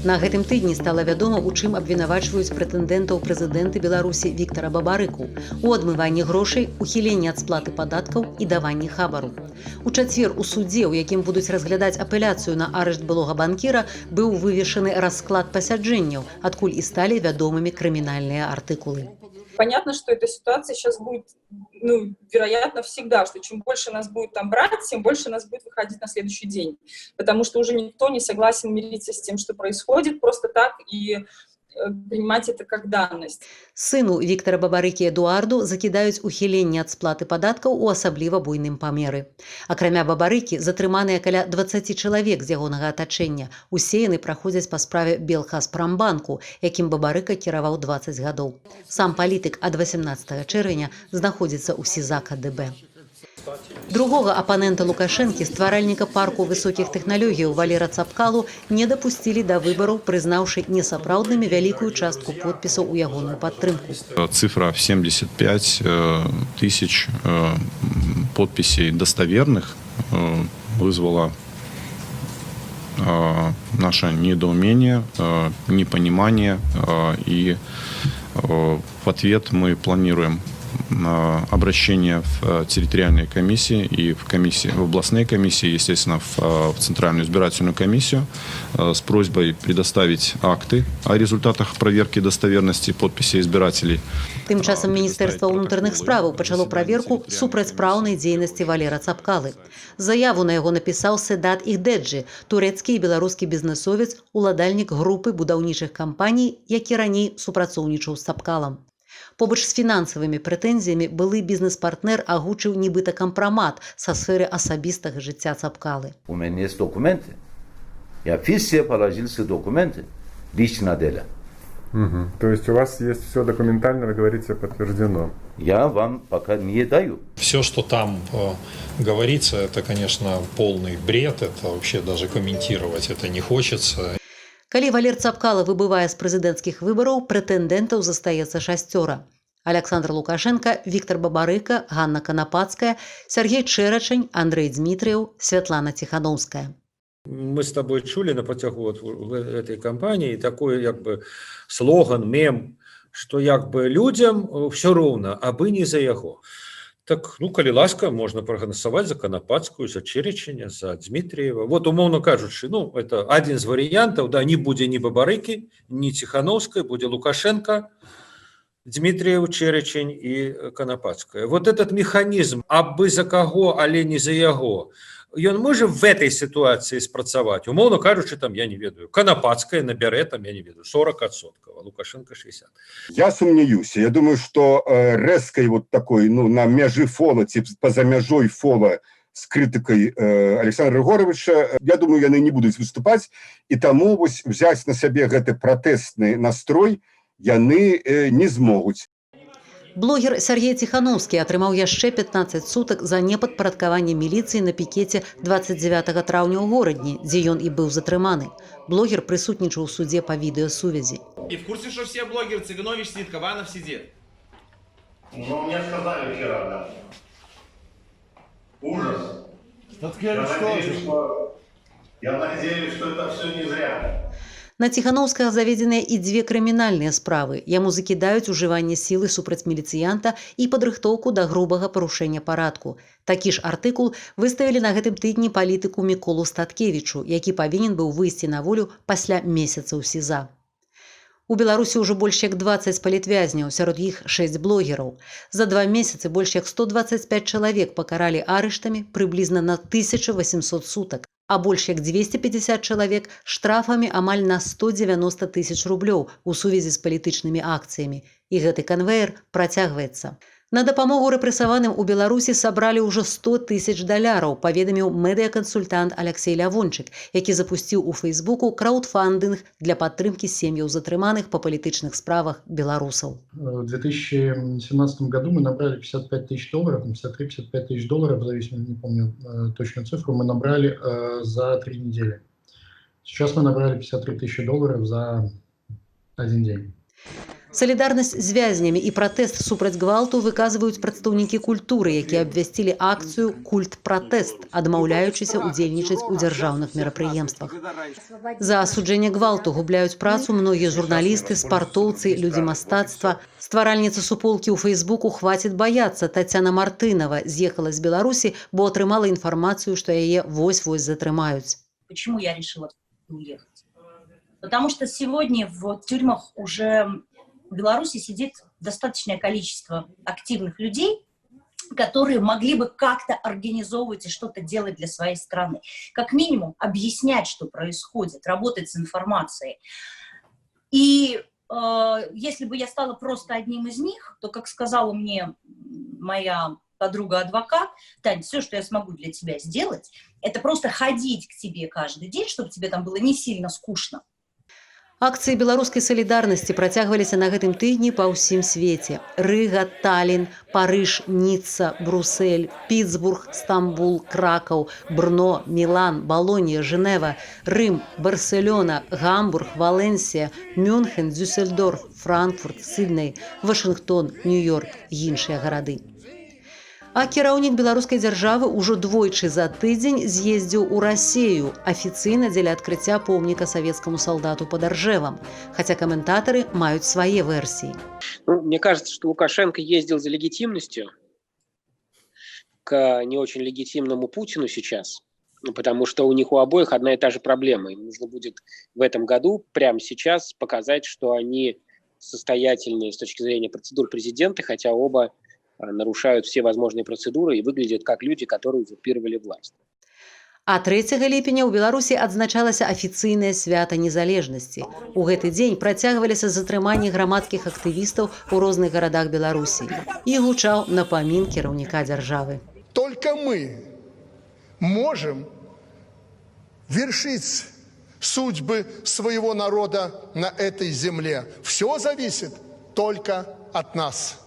На гэтым тыдні стала вядома, у чым абвінавачваюць прэтэндэнта ў прэзідэнты Беларусі Віктара Бабарыку у адмыванні грошай, ухіленні ад сплаты падаткаў і даванні хабару. У чацвер у судзе, у якім будуць разглядаць апеляцыю на арышт былога банкіра, быў вывешаны расклад пасяджэнняў, адкуль і сталі вядомымі крымінальныя артыкулы. Понятно, что эта ситуация сейчас будет, вероятно, всегда, что чем больше нас будет там брать, тем больше нас будет выходить на следующий день. Потому что уже никто не согласен мириться с тем, что происходит, просто так и принимать это как данность. Сыну Віктара Бабарыкі Эдуарду закідаюць ухіленне ад сплаты падаткаў у асабліва буйным памеры. Акрамя Бабарыкі затрыманыя каля 20 чалавек з ягонага атачэння. Усе яны праходзяць па справе Белхазпрамбанку, якім Бабарыка кіраваў 20 гадоў. Сам палітык ад 18 чэрвеня знаходзіцца ў СІЗА КДБ. Другога апанента Лукашэнкі, стваральніка парку высокіх тэхналогіяў Валера Цапкалу, не дапусцілі да выбараў, прызнаўшы несапраўднымі вялікую частку подпісаў у ягоную падтрымку. Цифра в 75 тысяч подписей достоверных вызвала наше недоумение, непонимание, и в ответ мы планируем обращение в территориальные комиссии и в областные комиссии, естественно, в Центральную избирательную комиссию с просьбой предоставить акты о результатах проверки достоверности подписей избирателей. Тым часам Міністэрства ўнутраных справаў пачало праверку супрацьпраўнай дзейнасці Валера Цапкалы. Заяву на яго напісаў Седат Игдеджи, турэцкі і беларускі бізнесовец, уладальнік групы будаўнічых кампаній, які раней супрацоўнічаў з Цапкалам. Побач з фінансавымі прэтэнзіямі былы бізнес-партнер агучыў нібыта кампрамат са сферы асабістага жыцця Цапкалы. У меня есть документы. Я все положил документы лично дело. То есть у вас есть все документально, вы говорите, подтверждено? Я вам пока не даю. Все, что там говорится, это, конечно, полный бред. Это вообще даже комментировать это не хочется. Калі Валер Цапкала выбывае з прэзідэнцкіх выбараў, прэтэндэнтаў застаецца 6. Александр Лукашенко, Віктор Бабарыка, Ганна Канапацкая, Сергей Чэрачань, Андрей Дмитриев, Светлана Тихановская. Мы с тобой чули на протягу этой кампании такой слоган, мем, что людям все ровно, абы не за яго. Так, калі ласка, можно проголосовать за Канапацкую, за Чэрачаня, за Дмитриева. Вот, умовно кажучи, это один из вариантов, да, не будет ни Бабарыки, ни Тихановской, будет Лукашенко, Дмитриев, Чэрачань и Канапацкая. Вот этот механизм, абы за кого, але не за яго, ён можа в этой ситуации спрацаваць. Умоўно кажучи, я не ведаю, Канапацкая набярэ, я не ведаю, 40%, а Лукашенко 60%. Я сумнеюся. Я думаю, что резкой такой, на межи фола, поза мяжой фола с критикой Александра Григоровича, я думаю, яны не будуць выступаць, і таму взять на сябе гэты пратэсны настрой яны не змогуць. Блогер Сергей Тихановскі атрымаў яшчэ 15 сутак за непадпарадкаванне міліцыі на пікеце 29 траўня ў горадні, дзе ён і быў затрыманы. Блогер прысутнічаў у судзе па відэасувязі. И в курсе, что все блогеры, Цыганович сидит, Кабанов сидит? Мне сказали вчера, да. Ужас. Я надеюсь, что это все не зря. На Тихановскага заведзеныя і 2 крымінальныя справы. Яму закідаюць ужыванне сілы супраць міліцыянта і падрыхтоўку да грубага парушэння парадку. Такі ж артыкул выставілі на гэтым тыдні палітыку Міколу Статкевічу, які павінен быў выйсці на волю пасля месяцаў СІЗА. У Беларусі ўжо больш як 20 палітвязняў, сярод іх 6 блогераў. За 2 месяцы больш як 125 чалавек пакаралі арыштамі прыблізна на 1800 сутак, а больш як 250 чалавек штрафамі амаль на 190 тысяч рублёў у сувязі з палітычнымі акцыямі. І гэты канвеер працягваецца. На дапамогу рэпрэсаваным у Беларусі сабралі ўжо 100 тысяч даляраў, паведаміў медыякансультант Алексей Лявончык, які запусціў у Фейсбуку краўдфандынг для падтрымкі сем'яў затрыманых па палітычных справах беларусаў. В 2017 году мы набрали 55 тысяч долларов, 53-55 тысяч долларов, в зависимости, не помню точную цифру, мы набрали за 3 недели. Сейчас мы набрали 53 тысячи долларов за 1 день. Салідарнасць з вязнямі і пратэст супраць гвалту выказваюць прадстаўнікі культуры, якія абвясцілі акцыю «Культ-пратэст», адмаўляючыся ўдзельнічаць у дзяржаўных мерапрыемствах. За асуджэнне гвалту губляюць працу многія журналісты, спартоўцы, людзі мастацтва. Стваральніца суполкі ў Фейсбуку «Хватит бояться» Тацяна Мартынова з'ехала з Беларусі, бо атрымала інфармацыю, што яе вось-вось затрымаюць. Почему я решила уехать? Потому что сегодня в тюрьмах уже в Беларуси сидит достаточное количество активных людей, которые могли бы как-то организовывать и что-то делать для своей страны. Как минимум объяснять, что происходит, работать с информацией. И если бы я стала просто одним из них, то, как сказала мне моя подруга-адвокат: Тань, все, что я смогу для тебя сделать, это просто ходить к тебе каждый день, чтобы тебе там было не сильно скучно. Акцыі беларускай салідарнасці працягваліся на гэтым тыдні па ўсім свеце. Рыга, Таллін, Парыж, Ніцца, Брусэль, Пітсбург, Стамбул, Кракаў, Брно, Мілан, Балонія, Жэнева, Рым, Барселона, Гамбург, Валенсія, Мюнхен, Дюссельдорф, Франкфурт, Сідней, Вашынгтон, Нью-Йорк і іншыя гарады. А кіраўнік беларускай дзяржавы ўжо двойчы за тыдзень з'ездзіў у Расею афіцыйна дзеля адкрыцця помніка савецкаму солдату под Ржевом, хотя комментаторы мают свои версии. Мне кажется, что Лукашенко ездил за легитимностью к не очень легитимному Путину сейчас, потому что у них у обоих одна и та же проблема. Им нужно будет в этом году, прямо сейчас, показать, что они состоятельные с точки зрения процедур президента, хотя оба нарушают все возможные процедуры и выглядят как люди, которые узурпировали власть. А 3 ліпеня ў Беларусі адзначалася афіцыйнае свята незалежнасці. У гэты дзень працягваліся затрыманні грамадскіх актывістаў у розных гарадах Беларусі. І гучаў напамін кіраўніка дзяржавы. Только мы можем вершить судьбы своего народа на этой земле. Все зависит только от нас.